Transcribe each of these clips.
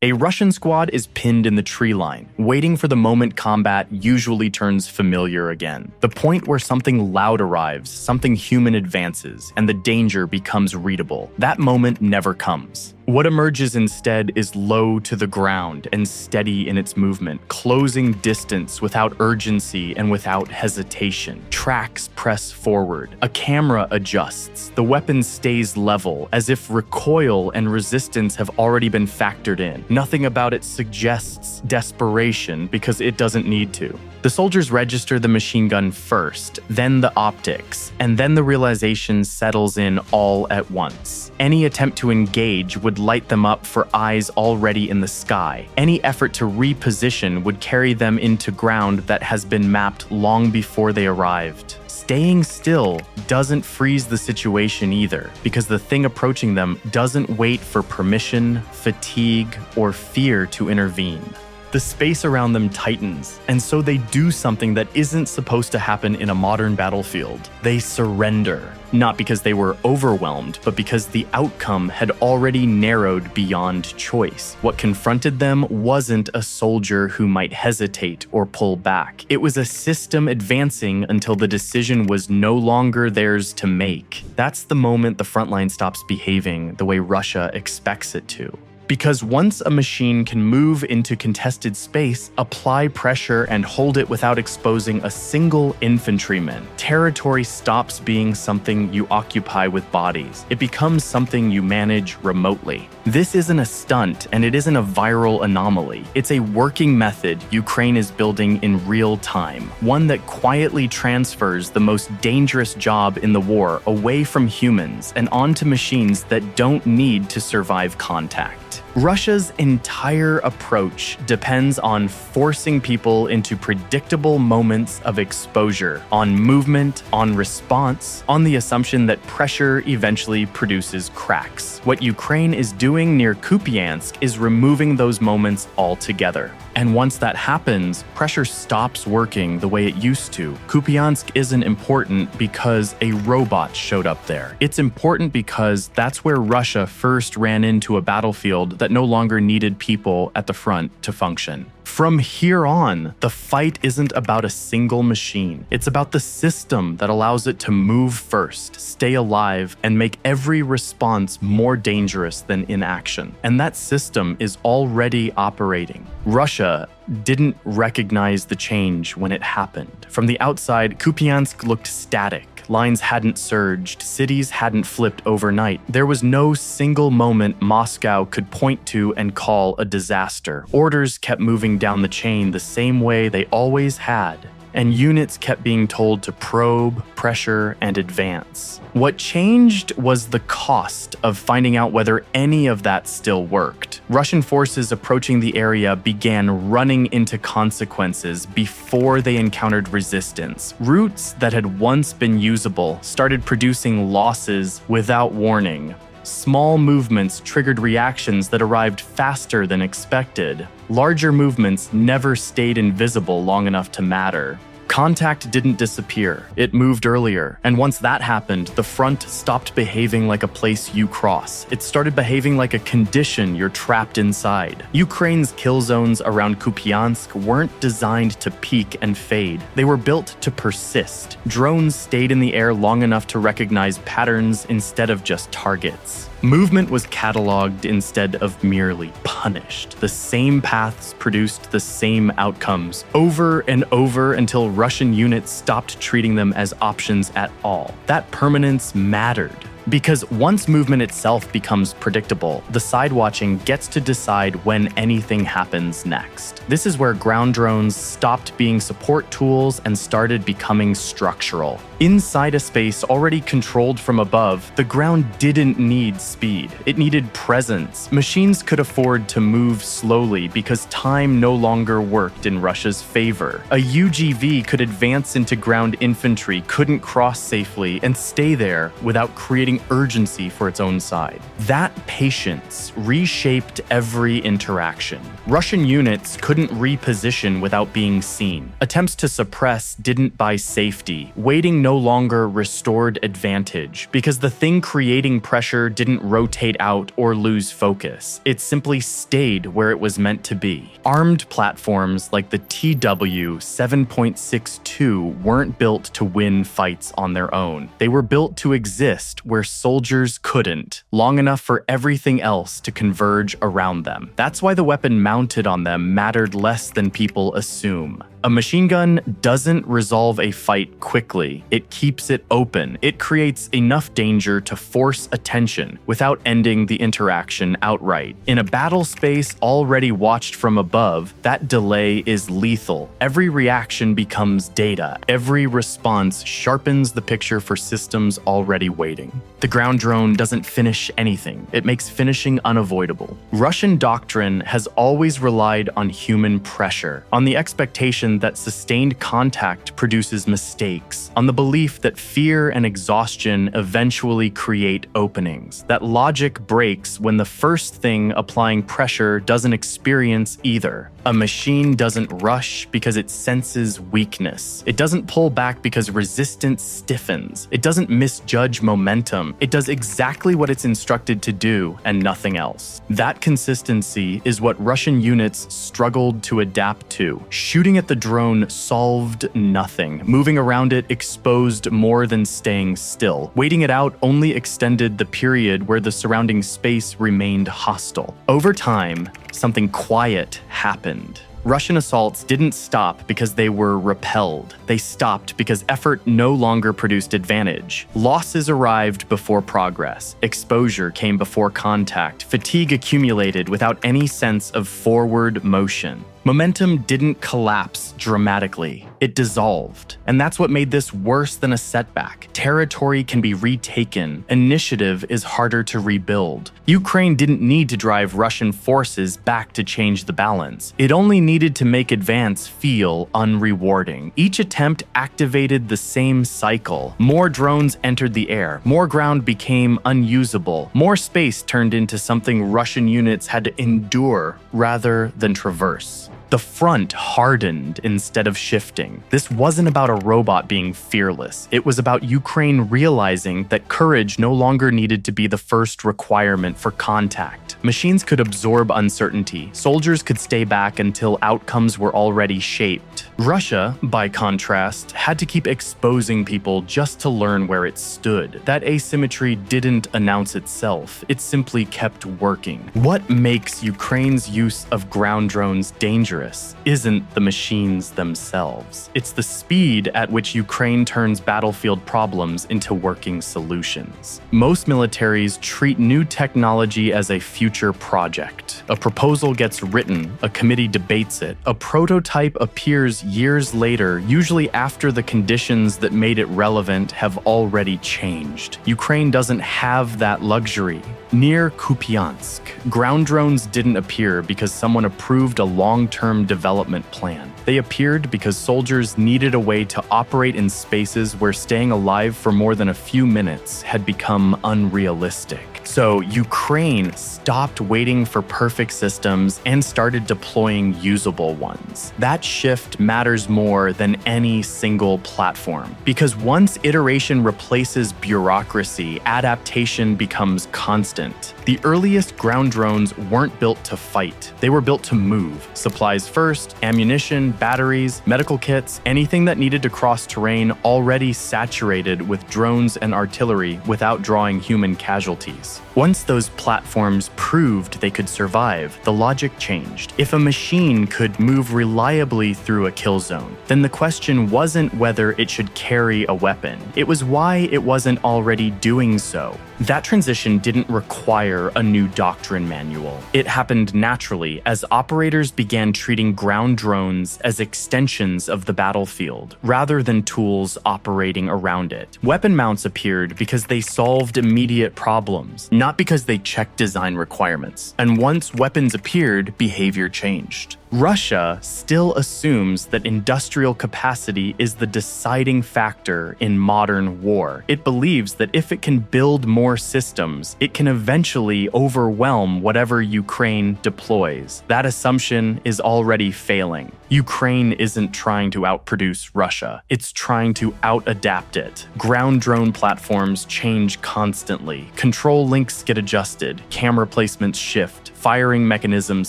A Russian squad is pinned in the tree line, waiting for the moment combat usually turns familiar again. The point where something loud arrives, something human advances, and the danger becomes readable. That moment never comes. What emerges instead is low to the ground and steady in its movement, closing distance without urgency and without hesitation. Tracks press forward. A camera adjusts. The weapon stays level, as if recoil and resistance have already been factored in. Nothing about it suggests desperation because it doesn't need to. The soldiers register the machine gun first, then the optics, and then the realization settles in all at once. Any attempt to engage would light them up for eyes already in the sky. Any effort to reposition would carry them into ground that has been mapped long before they arrived. Staying still doesn't freeze the situation either, because the thing approaching them doesn't wait for permission, fatigue, or fear to intervene. The space around them tightens, and so they do something that isn't supposed to happen in a modern battlefield. They surrender, not because they were overwhelmed, but because the outcome had already narrowed beyond choice. What confronted them wasn't a soldier who might hesitate or pull back. It was a system advancing until the decision was no longer theirs to make. That's the moment the frontline stops behaving the way Russia expects it to. Because once a machine can move into contested space, apply pressure, and hold it without exposing a single infantryman, territory stops being something you occupy with bodies. It becomes something you manage remotely. This isn't a stunt, and it isn't a viral anomaly. It's a working method Ukraine is building in real time, one that quietly transfers the most dangerous job in the war away from humans and onto machines that don't need to survive contact. Russia's entire approach depends on forcing people into predictable moments of exposure, on movement, on response, on the assumption that pressure eventually produces cracks. What Ukraine is doing near Kupiansk is removing those moments altogether. And once that happens, pressure stops working the way it used to. Kupiansk isn't important because a robot showed up there. It's important because that's where Russia first ran into a battlefield that no longer needed people at the front to function. From here on, the fight isn't about a single machine. It's about the system that allows it to move first, stay alive, and make every response more dangerous than inaction. And that system is already operating. Russia didn't recognize the change when it happened. From the outside, Kupiansk looked static. Lines hadn't surged, cities hadn't flipped overnight. There was no single moment Moscow could point to and call a disaster. Orders kept moving down the chain the same way they always had, and units kept being told to probe, pressure, and advance. What changed was the cost of finding out whether any of that still worked. Russian forces approaching the area began running into consequences before they encountered resistance. Routes that had once been usable started producing losses without warning. Small movements triggered reactions that arrived faster than expected. Larger movements never stayed invisible long enough to matter. Contact didn't disappear, it moved earlier, and once that happened, the front stopped behaving like a place you cross. It started behaving like a condition you're trapped inside. Ukraine's kill zones around Kupiansk weren't designed to peak and fade. They were built to persist. Drones stayed in the air long enough to recognize patterns instead of just targets. Movement was cataloged instead of merely punished. The same paths produced the same outcomes over and over until Russian units stopped treating them as options at all. That permanence mattered. Because once movement itself becomes predictable, the side-watching gets to decide when anything happens next. This is where ground drones stopped being support tools and started becoming structural. Inside a space already controlled from above, the ground didn't need speed. It needed presence. Machines could afford to move slowly because time no longer worked in Russia's favor. A UGV could advance into ground infantry, couldn't cross safely, and stay there without creating urgency for its own side. That patience reshaped every interaction. Russian units couldn't reposition without being seen. Attempts to suppress didn't buy safety. Waiting no longer restored advantage because the thing creating pressure didn't rotate out or lose focus. It simply stayed where it was meant to be. Armed platforms like the TW 7.62 weren't built to win fights on their own. They were built to exist where soldiers couldn't, long enough for everything else to converge around them. That's why the weapon mounted on them mattered less than people assume. A machine gun doesn't resolve a fight quickly. It keeps it open. It creates enough danger to force attention without ending the interaction outright. In a battle space already watched from above, that delay is lethal. Every reaction becomes data. Every response sharpens the picture for systems already waiting. The ground drone doesn't finish anything. It makes finishing unavoidable. Russian doctrine has always relied on human pressure, on the expectation that sustained contact produces mistakes, on the belief that fear and exhaustion eventually create openings, that logic breaks when the first thing applying pressure doesn't experience either. A machine doesn't rush because it senses weakness. It doesn't pull back because resistance stiffens. It doesn't misjudge momentum. It does exactly what it's instructed to do and nothing else. That consistency is what Russian units struggled to adapt to. Shooting at the drone solved nothing. Moving around it exposed more than staying still. Waiting it out only extended the period where the surrounding space remained hostile. Over time, something quiet happened. Russian assaults didn't stop because they were repelled. They stopped because effort no longer produced advantage. Losses arrived before progress. Exposure came before contact. Fatigue accumulated without any sense of forward motion. Momentum didn't collapse dramatically. It dissolved. And that's what made this worse than a setback. Territory can be retaken. Initiative is harder to rebuild. Ukraine didn't need to drive Russian forces back to change the balance. It only needed to make advance feel unrewarding. Each attempt activated the same cycle. More drones entered the air. More ground became unusable. More space turned into something Russian units had to endure rather than traverse. The front hardened instead of shifting. This wasn't about a robot being fearless. It was about Ukraine realizing that courage no longer needed to be the first requirement for contact. Machines could absorb uncertainty. Soldiers could stay back until outcomes were already shaped. Russia, by contrast, had to keep exposing people just to learn where it stood. That asymmetry didn't announce itself. It simply kept working. What makes Ukraine's use of ground drones dangerous isn't the machines themselves. It's the speed at which Ukraine turns battlefield problems into working solutions. Most militaries treat new technology as a future project. A proposal gets written, a committee debates it, a prototype appears years later, usually after the conditions that made it relevant have already changed. Ukraine doesn't have that luxury. Near Kupiansk, ground drones didn't appear because someone approved a long-term development plan. They appeared because soldiers needed a way to operate in spaces where staying alive for more than a few minutes had become unrealistic. So Ukraine stopped waiting for perfect systems and started deploying usable ones. That shift matters more than any single platform, because once iteration replaces bureaucracy, adaptation becomes constant. The earliest ground drones weren't built to fight. They were built to move. Supplies first, ammunition, batteries, medical kits, anything that needed to cross terrain already saturated with drones and artillery without drawing human casualties. Once those platforms proved they could survive, the logic changed. If a machine could move reliably through a kill zone, then the question wasn't whether it should carry a weapon. It was why it wasn't already doing so. That transition didn't require a new doctrine manual. It happened naturally as operators began treating ground drones as extensions of the battlefield, rather than tools operating around it. Weapon mounts appeared because they solved immediate problems, not because they checked design requirements. And once weapons appeared, behavior changed. Russia still assumes that industrial capacity is the deciding factor in modern war. It believes that if it can build more systems, it can eventually overwhelm whatever Ukraine deploys. That assumption is already failing. Ukraine isn't trying to outproduce Russia. It's trying to out-adapt it. Ground drone platforms change constantly. Control links get adjusted. Camera placements shift. Firing mechanisms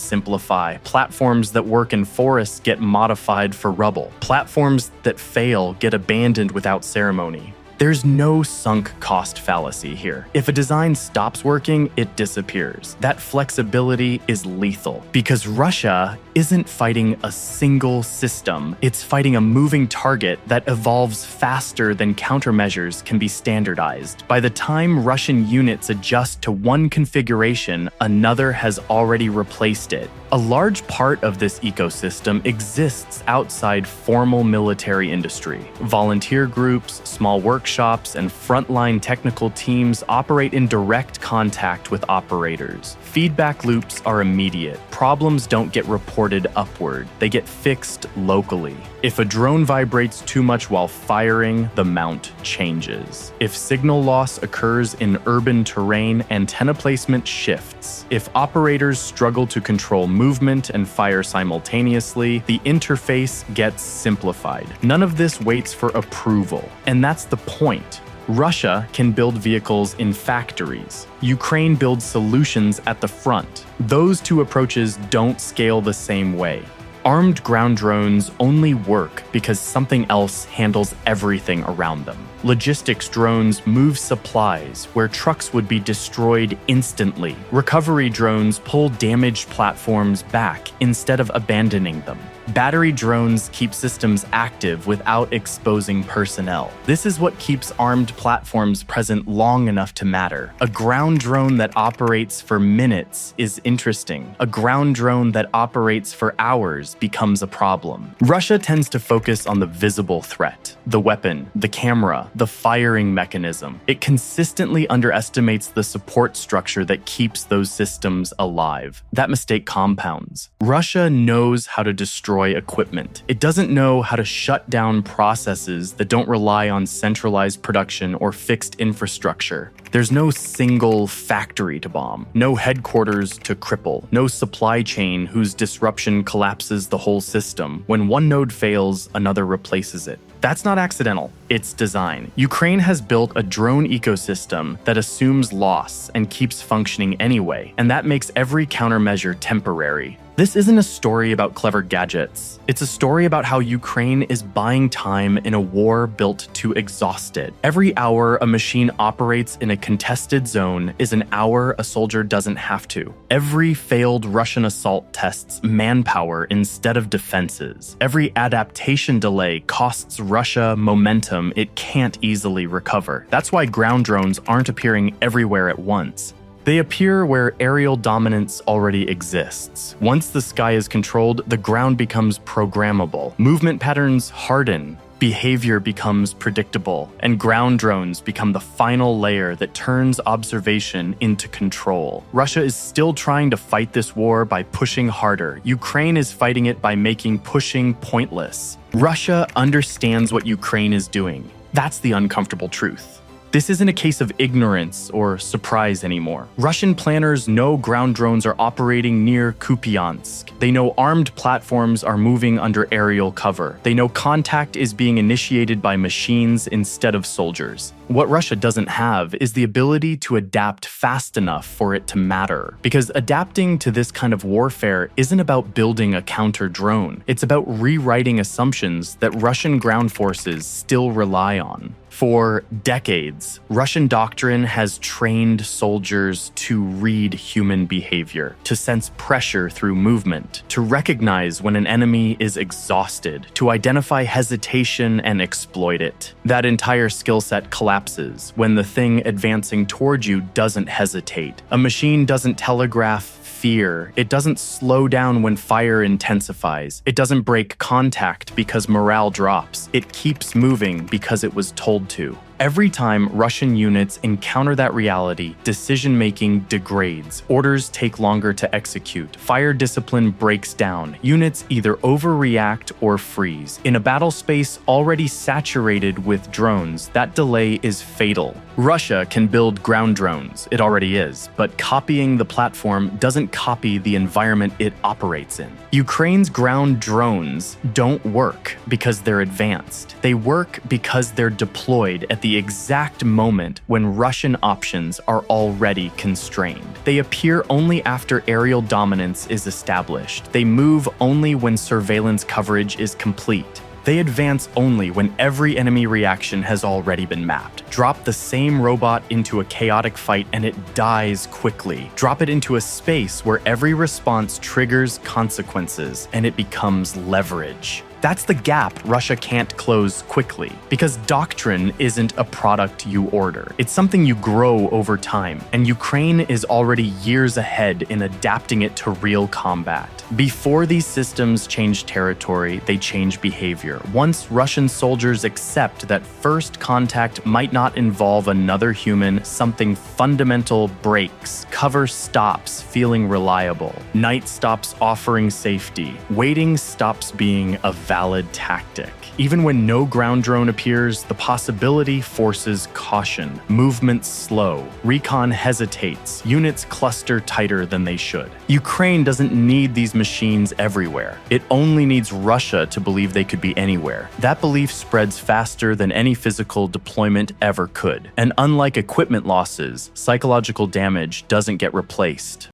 simplify. Platforms that work in forests get modified for rubble. Platforms that fail get abandoned without ceremony. There's no sunk cost fallacy here. If a design stops working, it disappears. That flexibility is lethal because Russia isn't fighting a single system. It's fighting a moving target that evolves faster than countermeasures can be standardized. By the time Russian units adjust to one configuration, another has already replaced it. A large part of this ecosystem exists outside formal military industry. Volunteer groups, small workshops, and frontline technical teams operate in direct contact with operators. Feedback loops are immediate. Problems don't get reported upward. They get fixed locally. If a drone vibrates too much while firing, the mount changes. If signal loss occurs in urban terrain, antenna placement shifts. If operators struggle to control movement and fire simultaneously, the interface gets simplified. None of this waits for approval, and that's the point. Russia can build vehicles in factories. Ukraine builds solutions at the front. Those two approaches don't scale the same way. Armed ground drones only work because something else handles everything around them. Logistics drones move supplies where trucks would be destroyed instantly. Recovery drones pull damaged platforms back instead of abandoning them. Battery drones keep systems active without exposing personnel. This is what keeps armed platforms present long enough to matter. A ground drone that operates for minutes is interesting. A ground drone that operates for hours becomes a problem. Russia tends to focus on the visible threat, the weapon, the camera, the firing mechanism. It consistently underestimates the support structure that keeps those systems alive. That mistake compounds. Russia knows how to destroy equipment. It doesn't know how to shut down processes that don't rely on centralized production or fixed infrastructure. There's no single factory to bomb, no headquarters to cripple, no supply chain whose disruption collapses the whole system. When one node fails, another replaces it. That's not accidental, it's design. Ukraine has built a drone ecosystem that assumes loss and keeps functioning anyway, and that makes every countermeasure temporary. This isn't a story about clever gadgets. It's a story about how Ukraine is buying time in a war built to exhaust it. Every hour a machine operates in a contested zone is an hour a soldier doesn't have to. Every failed Russian assault tests manpower instead of defenses. Every adaptation delay costs Russia momentum it can't easily recover. That's why ground drones aren't appearing everywhere at once. They appear where aerial dominance already exists. Once the sky is controlled, the ground becomes programmable. Movement patterns harden. Behavior becomes predictable, and ground drones become the final layer that turns observation into control. Russia is still trying to fight this war by pushing harder. Ukraine is fighting it by making pushing pointless. Russia understands what Ukraine is doing. That's the uncomfortable truth. This isn't a case of ignorance or surprise anymore. Russian planners know ground drones are operating near Kupiansk. They know armed platforms are moving under aerial cover. They know contact is being initiated by machines instead of soldiers. What Russia doesn't have is the ability to adapt fast enough for it to matter. Because adapting to this kind of warfare isn't about building a counter-drone. It's about rewriting assumptions that Russian ground forces still rely on. For decades, Russian doctrine has trained soldiers to read human behavior, to sense pressure through movement, to recognize when an enemy is exhausted, to identify hesitation and exploit it. That entire skill set collapses when the thing advancing toward you doesn't hesitate. A machine doesn't telegraph fear. It doesn't slow down when fire intensifies. It doesn't break contact because morale drops. It keeps moving because it was told to. Every time Russian units encounter that reality, decision-making degrades, orders take longer to execute, fire discipline breaks down, units either overreact or freeze. In a battle space already saturated with drones, that delay is fatal. Russia can build ground drones, it already is, but copying the platform doesn't copy the environment it operates in. Ukraine's ground drones don't work because they're advanced. They work because they're deployed at the exact moment when Russian options are already constrained. They appear only after aerial dominance is established. They move only when surveillance coverage is complete. They advance only when every enemy reaction has already been mapped. Drop the same robot into a chaotic fight and it dies quickly. Drop it into a space where every response triggers consequences and it becomes leverage. That's the gap Russia can't close quickly, because doctrine isn't a product you order. It's something you grow over time, and Ukraine is already years ahead in adapting it to real combat. Before these systems change territory, they change behavior. Once Russian soldiers accept that first contact might not involve another human, something fundamental breaks. Cover stops feeling reliable. Night stops offering safety. Waiting stops being a valid tactic. Even when no ground drone appears, the possibility forces caution. Movements slow. Recon hesitates. Units cluster tighter than they should. Ukraine doesn't need these machines everywhere. It only needs Russia to believe they could be anywhere. That belief spreads faster than any physical deployment ever could. And unlike equipment losses, psychological damage doesn't get replaced.